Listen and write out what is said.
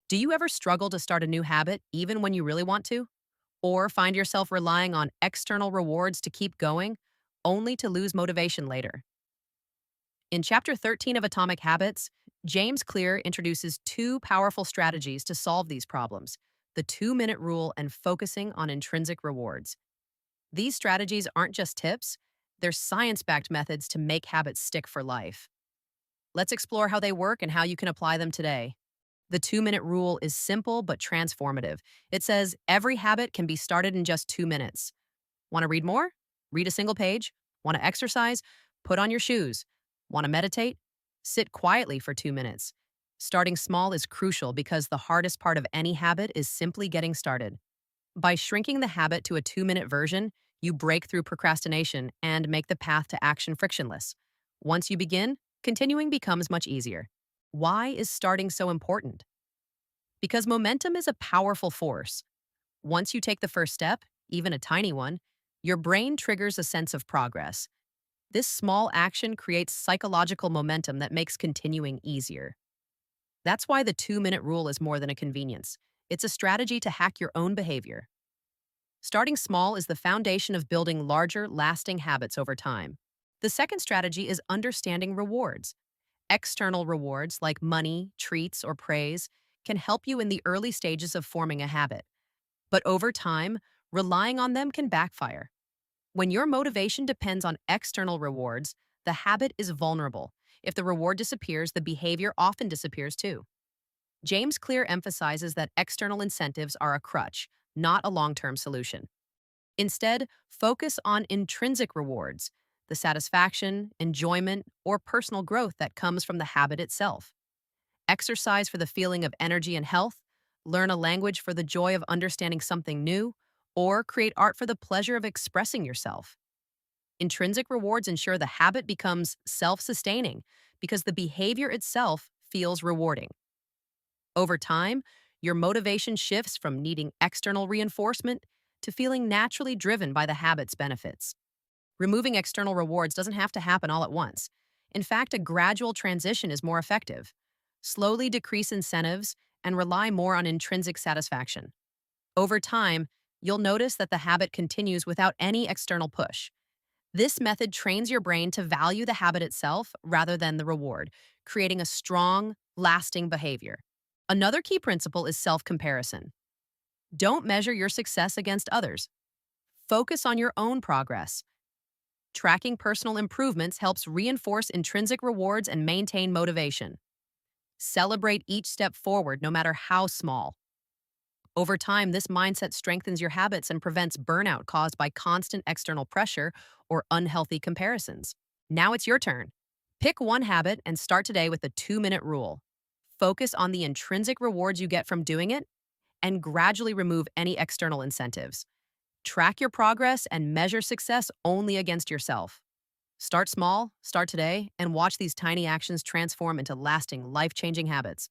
Do you ever struggle to start a new habit even when you really want to? Or find yourself relying on external rewards to keep going, only to lose motivation later? In Chapter 13 of Atomic Habits, James Clear introduces two powerful strategies to solve these problems: the 2-minute rule and focusing on intrinsic rewards. These strategies aren't just tips, they're science backed methods to make habits stick for life. Let's explore how they work and how you can apply them today. The 2-minute rule is simple but transformative. It says every habit can be started in just 2 minutes. Want to read more? Read a single page. Want to exercise? Put on your shoes. Want to meditate? Sit quietly for 2 minutes. Starting small is crucial because the hardest part of any habit is simply getting started. By shrinking the habit to a 2-minute version, you break through procrastination and make the path to action frictionless. Once you begin, continuing becomes much easier. Why is starting so important? Because momentum is a powerful force. Once you take the first step, even a tiny one, your brain triggers a sense of progress. This small action creates psychological momentum that makes continuing easier. That's why the 2-minute rule is more than a convenience. It's a strategy to hack your own behavior. Starting small is the foundation of building larger, lasting habits over time. The second strategy is understanding rewards. External rewards like money, treats, or praise can help you in the early stages of forming a habit. But over time, relying on them can backfire. When your motivation depends on external rewards, the habit is vulnerable. If the reward disappears, the behavior often disappears too. James Clear emphasizes that external incentives are a crutch, not a long-term solution. Instead, focus on intrinsic rewards, the satisfaction, enjoyment, or personal growth that comes from the habit itself. Exercise for the feeling of energy and health, learn a language for the joy of understanding something new, or create art for the pleasure of expressing yourself. Intrinsic rewards ensure the habit becomes self-sustaining because the behavior itself feels rewarding. Over time, your motivation shifts from needing external reinforcement to feeling naturally driven by the habit's benefits. Removing external rewards doesn't have to happen all at once. In fact, a gradual transition is more effective. Slowly decrease incentives and rely more on intrinsic satisfaction. Over time, you'll notice that the habit continues without any external push. This method trains your brain to value the habit itself rather than the reward, creating a strong, lasting behavior. Another key principle is self-comparison. Don't measure your success against others. Focus on your own progress. Tracking personal improvements helps reinforce intrinsic rewards and maintain motivation. Celebrate each step forward, no matter how small. Over time, this mindset strengthens your habits and prevents burnout caused by constant external pressure or unhealthy comparisons. Now it's your turn. Pick one habit and start today with the 2-minute rule. Focus on the intrinsic rewards you get from doing it and gradually remove any external incentives. Track your progress and measure success only against yourself. Start small, start today, and watch these tiny actions transform into lasting, life-changing habits.